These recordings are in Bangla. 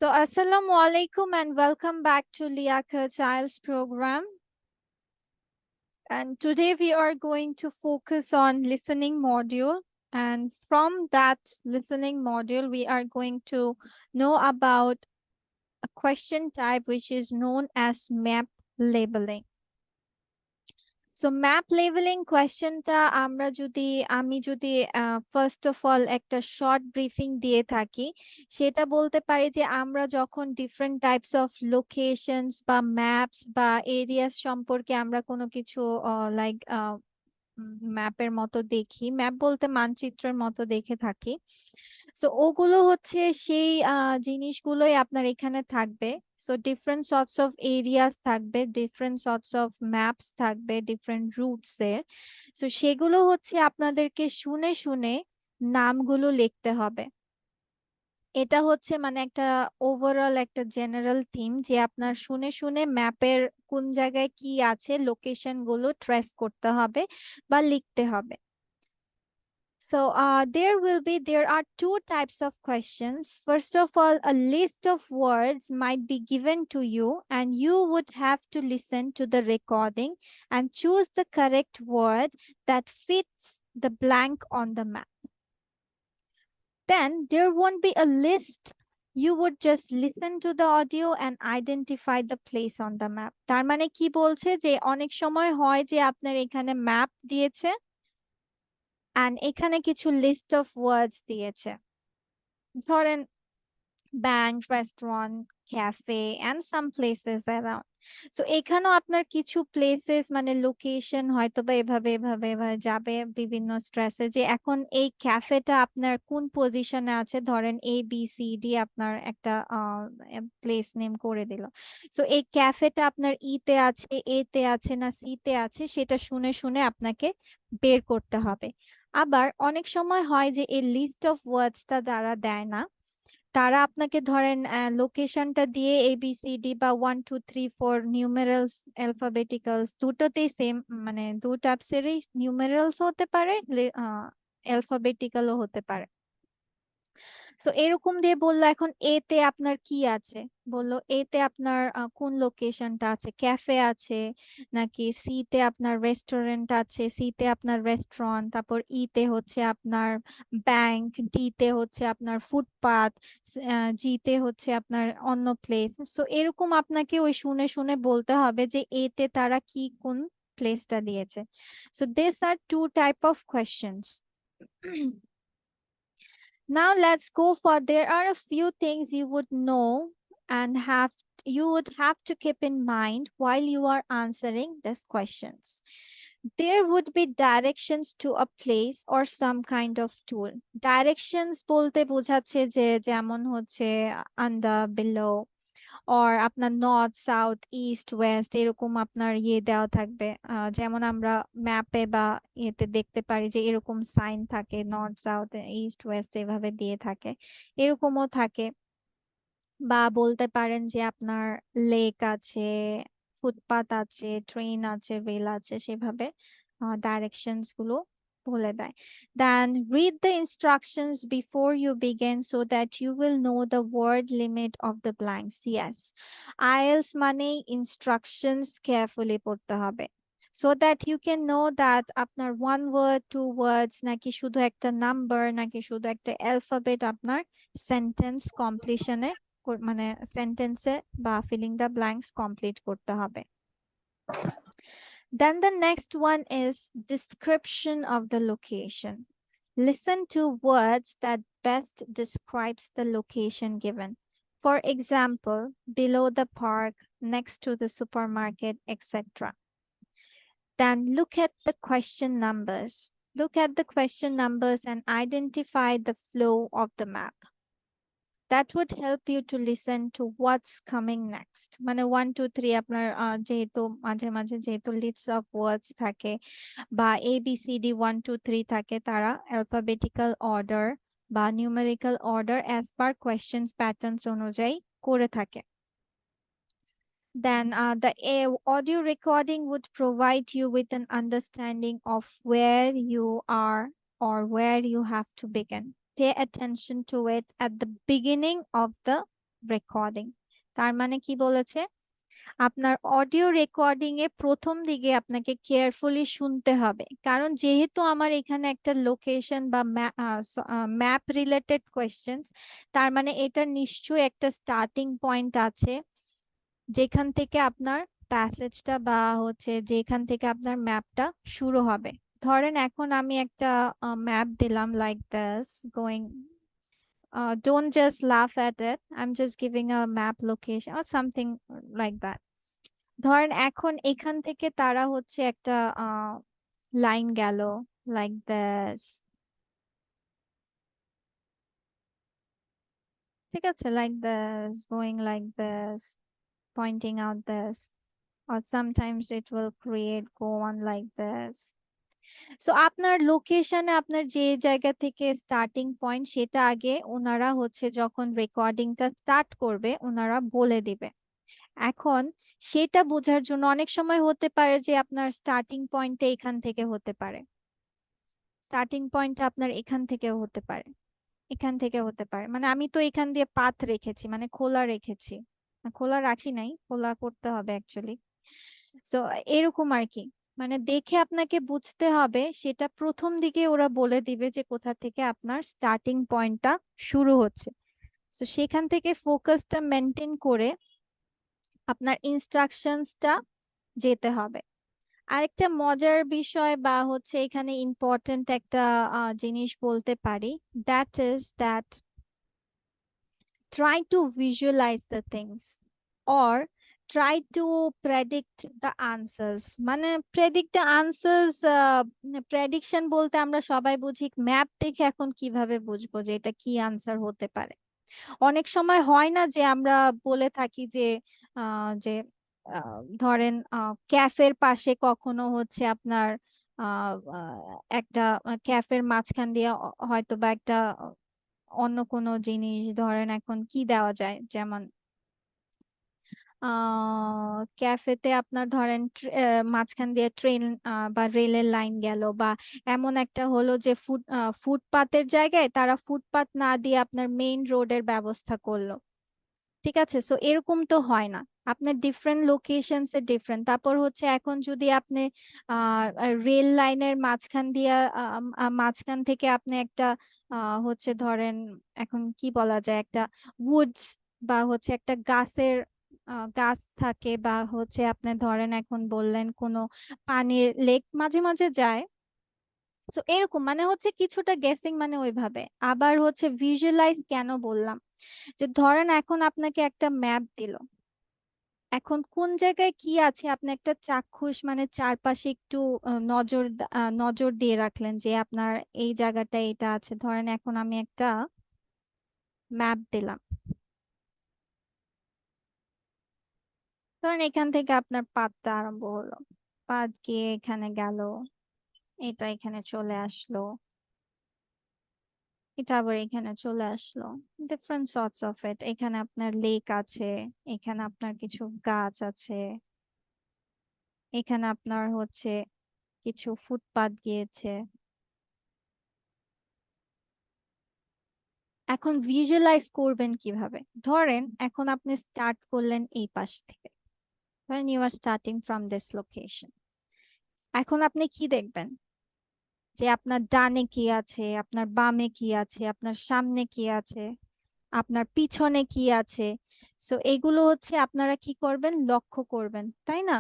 So, Assalamu alaikum and welcome back to Liakat IELTS program. And today we are going to focus on listening module. And from that listening module, we are going to know about a question type which is known as map labeling. So map লেভেলিং কোয়েশ্চেনটা আমি যদি ফার্স্ট অফ অল একটা শর্ট ব্রিফিং দিয়ে থাকি, সেটা বলতে পারি যে আমরা যখন ডিফারেন্ট টাইপস অফ লোকেশনস বা ম্যাপস বা এরিয়াস সম্পর্কে আমরা কোনো কিছু লাইক ম্যাপের মতো দেখি, ম্যাপ বলতে মানচিত্রের মতো দেখে থাকি। সো ওগুলো হচ্ছে সেই জিনিসগুলোই আপনার এখানে থাকবে। So different sorts of areas থাকবে, ডিফারেন্ট সর্টস অফ ম্যাপস থাকবে, ডিফারেন্ট রুটস এর। সো সেগুলো হচ্ছে আপনাদেরকে শুনে শুনে নামগুলো লিখতে হবে। এটা হচ্ছে মানে একটা ওভারঅল একটা জেনারেল থিম যে আপনার শুনে শুনে ম্যাপের কোন জায়গায় কি আছে লোকেশন গুলো ট্রেস করতে হবে বা লিখতে হবে। So there are two types of questions. First of all, a list of words might be given to you and you would have to listen to the recording and choose the correct word that fits the blank on the map. Then there won't be a list. You would just listen to the audio and identify the place on the map. তার মানে কি বলছে যে অনেক সময় হয় যে আপনার এখানে ম্যাপ দিয়েছে and এখানে কিছু লিস্ট অফ ওয়ার্ডস দিয়েছে, ধরেন bank, restaurant, cafe and some places around. So এখানেও আপনার কিছু প্লেসেস মানে লোকেশন হয়তো বা এভাবে এভাবে এভাবে যাবে বিভিন্ন স্ট্রেসে যে এখন এই ক্যাফেটা আপনার কোন পজিশনে আছে, ধরেন ABCD আপনার একটা প্লেস নেম করে দিল। সো এই ক্যাফেটা আপনার তে আছে, তে আছে না তে আছে, সেটা শুনে শুনে আপনাকে বের করতে হবে। আবার অনেক সময় হয় যে এই লিস্ট অফ ওয়ার্ডসটা দ্বারা দেয় না, তারা আপনাকে ধরেন লোকেশনটা দিয়ে ABCD বা 1 2 3 4 নিউমেরালস অ্যালফাবেটিক্যালস দুটোতেই সেম, মানে দু টাইপসেরই নিউমেরালস হতে পারে, অ্যালফাবেটিক্যালও হতে পারে। সো এরকম দিয়ে বললো এখন তে আপনার কি আছে, বললো তে আপনার কোন লোকেশনটা আছে, ক্যাফে আছে নাকি তে আপনার রেস্টুরেন্ট আছে, তে আপনার রেস্টুরেন্ট, তারপর তে হচ্ছে আপনার ব্যাংক, তে হচ্ছে আপনার ফুটপাথ, তে হচ্ছে আপনার অন্য প্লেস। সো এরকম আপনাকে ওই শুনে শুনে বলতে হবে যে তে তারা কি কোন প্লেসটা দিয়েছে। So this are two type of questions. Now let's go for there are a few things you would know and you would have to keep in mind while you are answering these questions. There would be directions to a place or some kind of tool. Directions বলতে বোঝাচ্ছে যে যেমন হচ্ছে under, below, or আপনার নর্থ, সাউথ, ইস্ট, ওয়েস্ট এরকম আপনার দেওয়া থাকবে। যেমন আমরা ম্যাপে বা ইয়েতে দেখতে পারি যে এরকম সাইন থাকে, নর্থ, সাউথ, ইস্ট, ওয়েস্ট এভাবে দিয়ে থাকে, এরকমও থাকে। বা বলতে পারেন যে আপনার লেক আছে, ফুটপাথ আছে, ট্রেন আছে, রেল আছে, সেভাবে ডাইরেকশনস গুলো বলে দেয়। Then read the instructions before you begin so that you will know the word limit of the blanks. Yes, IELTS মানে instructions carefully পড়তে হবে so that you can know that আপনার one word, two words নাকি শুধু একটা নাম্বার নাকি শুধু একটা অ্যালফাবেট আপনার সেন্টেন্স কমপ্লিশনে মানে সেন্টেন্সে বা ফিলিং দ্য ব্ল্যাঙ্কস কমপ্লিট করতে হবে। Then the next one is description of the location. Listen to words that best describes the location given. For example, below the park, next to the supermarket, etc. Then look at the question numbers. Look at the question numbers and identify the flow of the map. That would help you to listen to what's coming next. মানে 1 2 3 আপনার যেহেতু মাঝে মাঝে যেহেতু লিস্ট অফ ওয়ার্ডস থাকে বা ABCD 1 2 3 থাকে, তারা অ্যালফাবেটিক্যাল অর্ডার বা numerical order as per questions patterns অনুযায়ী করে থাকে। Then the audio recording would provide you with an understanding of where you are or where you have to begin. Pay attention to it at the beginning of the recording. তার মানে কি বলেছে, আপনার অডিও রেকর্ডিং এ প্রথম দিকে আপনাকে কেয়ারফুলি শুনতে হবে, কারণ যেহেতু আমার এখানে একটা লোকেশন বা ম্যাপ রিলেটেড কোয়েশ্চেন্স, তার মানে এটার নিশ্চয়ই একটা স্টার্টিং পয়েন্ট আছে যেখান থেকে আপনার প্যাসেজটা বা হচ্ছে যেখান থেকে আপনার ম্যাপটা শুরু হবে। ধরেন এখন আমি একটা ম্যাপ দিলাম like this going, don't just laugh at it, I'm just giving a map location or something like that. ধরেন এখন এখান থেকে তারা হচ্ছে একটা লাইন গেল লাইক দিস, ঠিক আছে, like this going like this, pointing out this, or sometimes it will create go on like this. So আপনার লোকেশনে আপনার যে জায়গা থেকে স্টার্টিং পয়েন্ট সেটা আগে ওনারা হচ্ছে যখন রেকর্ডিংটা স্টার্ট করবে ওনারা বলে দিবে। এখন সেটা বোঝার জন্য অনেক সময় হতে পারে যে আপনার স্টার্টিং পয়েন্টটা এখান থেকে হতে পারে, স্টার্টিং পয়েন্টটা আপনার এখান থেকেও হতে পারে, এখান থেকে হতে পারে, মানে আমি তো এখান দিয়ে পাথ রেখেছি, মানে খোলা রেখেছি, খোলা রাখি নাই, খোলা করতে হবে অ্যাকচুয়ালি। সো এরকম আর কি, মানে দেখে আপনাকে বুঝতে হবে, সেটা প্রথম দিকে ওরা বলে দিবে যে কোথা থেকে আপনার স্টার্টিং পয়েন্টটা শুরু হচ্ছে। তো সেখান থেকে ফোকাসটা মেনটেন করে আপনার ইনস্ট্রাকশনসটা যেতে হবে। আরেকটা মজার বিষয় বা হচ্ছে এখানে ইম্পর্টেন্ট একটা জিনিস বলতে পারি, that is that try to visualize the things or try to predict the answers। মানে predict the answers, প্রেডিকশন বলতে আমরা সবাই বুঝি ম্যাপ দেখে, এখন কিভাবে বুঝবো যে এটা কি আনসার হতে পারে। অনেক সময় হয় না যে আমরা বলে থাকি যে যে ধরেন ক্যাফের পাশে কখনো হচ্ছে আপনার একটা ক্যাফের মাঝখান দিয়ে হয়তো বা একটা অন্য কোনো জিনিস, ধরেন এখন কি দেওয়া যায়, যেমন ক্যাফেতে আপনার ধরেন মাঝখান দিয়ে ট্রেন বা রেলের লাইন গেল, বা এমন একটা হলো যে ফুটপাতের জায়গায় তারা ফুটপাত না দিয়ে আপনার মেইন রোডের ব্যবস্থা করলো, ঠিক আছে। সো এরকম তো হয় না, আপনার ডিফারেন্ট লোকেশনস এ ডিফারেন্ট। তারপর হচ্ছে এখন যদি আপনি রেল লাইনের মাঝখান দিয়ে মাঝখান থেকে আপনি একটা হচ্ছে ধরেন এখন কি বলা যায়, একটা উডস বা হচ্ছে একটা গাছের গাছ থাকে, বা হচ্ছে আপনি ধরেন এখন বললেন কোনো পানির লেক মাঝে মাঝে যায়। তো এরকম মানে হচ্ছে কিছুটা গেসিং, মানে ওইভাবে। আবার হচ্ছে ভিজুয়ালাইজ কেন বললাম, যে ধরেন এখন আপনাকে একটা ম্যাপ দিল, এখন কোন জায়গায় কি আছে আপনি একটা চাক্ষুষ মানে চারপাশে একটু নজর দিয়ে রাখলেন যে আপনার এই জায়গাটা এটা আছে। ধরেন এখন আমি একটা ম্যাপ দিলাম, ধরেন এখান থেকে আপনার পাতটা আরম্ভ হলো, পাত গিয়ে এখানে গেল, এটা এখানে চলে আসলো, এটা আবার এখানে চলে আসলো, ডিফারেন্ট সর্টস অফ ইট। এখানে আপনার লেক আছে, এখানে আপনার কিছু গাছ আছে, এখানে আপনার হচ্ছে কিছু ফুটপাত গিয়েছে। এখন ভিজুয়ালাইজ করবেন কিভাবে, ধরেন এখন আপনি স্টার্ট করলেন এই পাশ থেকে, ধরেন you are starting from this location. এখন আপনি কি দেখবেন, যে আপনার ডানে কি আছে, আপনার বামে কি আছে, আপনার সামনে কি আছে, আপনার পিছনে কি আছে। সো এগুলো হচ্ছে আপনারা কি করবেন, লক্ষ্য করবেন, তাই না?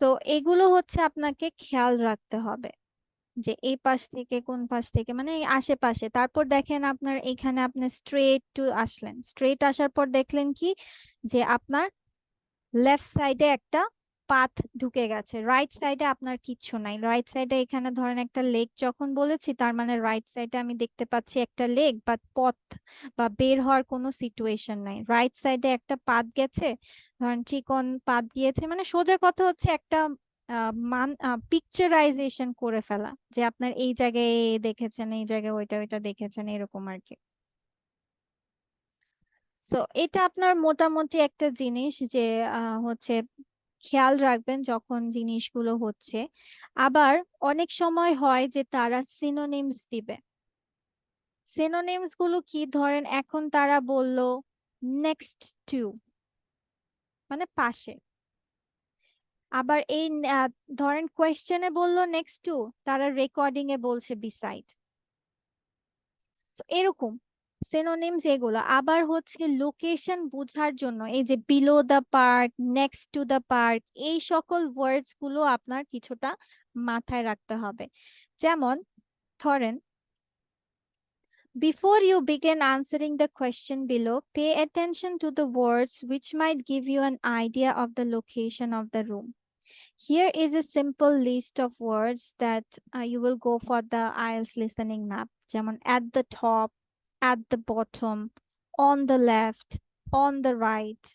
তো এগুলো হচ্ছে আপনাকে খেয়াল রাখতে হবে, যে এই পাশ থেকে কোন পাশ থেকে, মানে এই আশেপাশে। তারপর দেখেন আপনার এখানে আপনি স্ট্রেট টু আসলেন, স্ট্রেট আসার পর দেখলেন কি, যে আপনার লেফট সাইডে একটা পাথ ঢুকে গেছে, রাইট সাইডে আপনার কিচ্ছু নাই। রাইট সাইডে এখানে ধরেন একটা লেক যখন বলেছি, তার মানে রাইট সাইডে আমি দেখতে পাচ্ছি একটা লেক বা পথ, বা বের হওয়ার কোনো সিচুয়েশন নাই। রাইট সাইডে একটা পাথ গেছে, ধরেন চিকন পাথ গিয়েছে, মানে সোজা কথা হচ্ছে একটা মান পিকচারাইজেশন করে ফেলা, যে আপনার এই জায়গায় দেখেছেন, এই জায়গায় ওইটা ওইটা দেখেছেন, এরকম আর কি। তো এটা আপনার মোটামুটি একটা জিনিস যে হচ্ছে খেয়াল রাখবেন যখন জিনিসগুলো হচ্ছে। আবার অনেক সময় হয় যে তারা সিনোনিমস দিবে। সিনোনিমস গুলো কি, ধরেন এখন তারা বলল নেক্সট টু, মানে পাশে। আবার এই ধরেন কোয়েশ্চেনে বললো নেক্সট টু, তারা রেকর্ডিং এ বলছে বিসাইড। তো এরকম সিনোনিমস এগুলো। আবার হচ্ছে লোকেশন বোঝার জন্য এই যে below the park, next to the park, এই সকল ওয়ার্ডস গুলো আপনার কিছুটা মাথায় রাখতে হবে। যেমন ধরেন, before you begin answering the question below, pay attention to the words which might give you an idea of the location of the room. Here is a simple list of words that you will go for the IELTS listening map. যেমন at the top, at the bottom, on the left, on the right.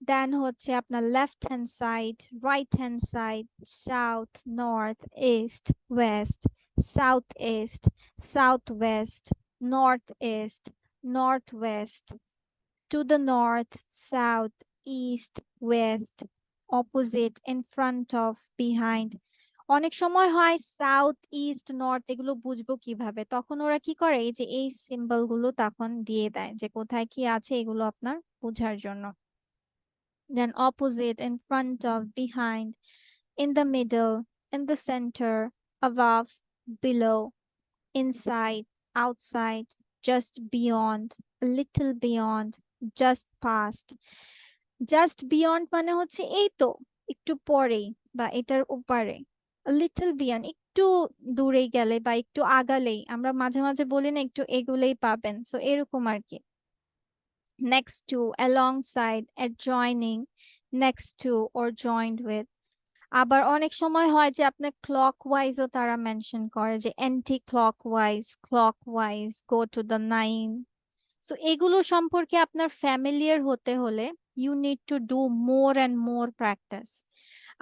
Then হচ্ছে আপনার left hand side, right hand side, south, north, east, west, southeast, southwest, northeast, northwest, to the north, south, east, west, opposite, in front of, behind. অনেক সময় হয় সাউথ ইস্ট নর্থ, এগুলো বুঝবো কিভাবে? তখন ওরা কি করে, এই যে এই সিম্বল গুলো তখন দিয়ে দেয় যে কোথায় কি আছে, এগুলো আপনার বোঝার জন্য। Then opposite, in front of, behind, in the middle, in the center, above, below, inside, outside, just beyond, a little beyond, just past. Just beyond মানে হচ্ছে এই তো একটু পরেই বা এটার ওপারে। লিটল বিয়ন্ড একটু দূরে গেলে বা একটু আগালেই, আমরা মাঝে মাঝে বলি না একটু এগুলেই পাবেন, সো এরকম আর কি। Next to, alongside, adjoining, next to or joint with. আবার অনেক সময় হয় যে আপনার ক্লক ওয়াইজও তারা মেনশন করে, যে anti clock wise, clock wise, go to the 9। So এগুলো সম্পর্কে আপনার ফ্যামিলিয়ার হতে হলে you need to do more and more practice.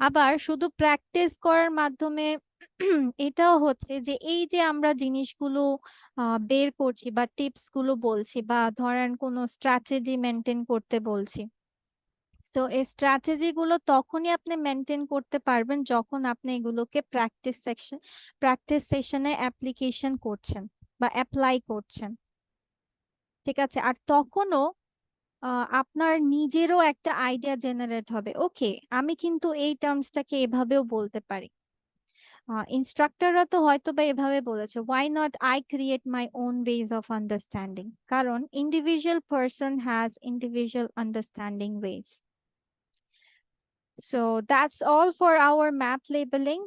আবার শুধু প্র্যাকটিস করার মাধ্যমে এটাও হচ্ছে যে এই যে আমরা জিনিসগুলো বের করছি বা টিপস গুলো বলছি বা ধরেন কোনো স্ট্র্যাটেজি মেনটেন করতে বলছি, তো এই স্ট্র্যাটেজি গুলো তখনই আপনি মেনটেন করতে পারবেন যখন আপনি এগুলোকে প্র্যাকটিস সেশনে অ্যাপ্লিকেশন করছেন বা অ্যাপ্লাই করছেন। ঠিক আছে, আর তখনও আপনার নিজেরও একটা আইডিয়া জেনারেট হবে, ওকে আমি কিন্তু এই টার্মসটাকে এভাবেও বলতে পারি। ইনস্ট্রাক্টররা তো হয়তো বা এভাবে বলেছে, why not I create my own ways of understanding, কারণ individual person has individual understanding ways. So that's all for our map labeling.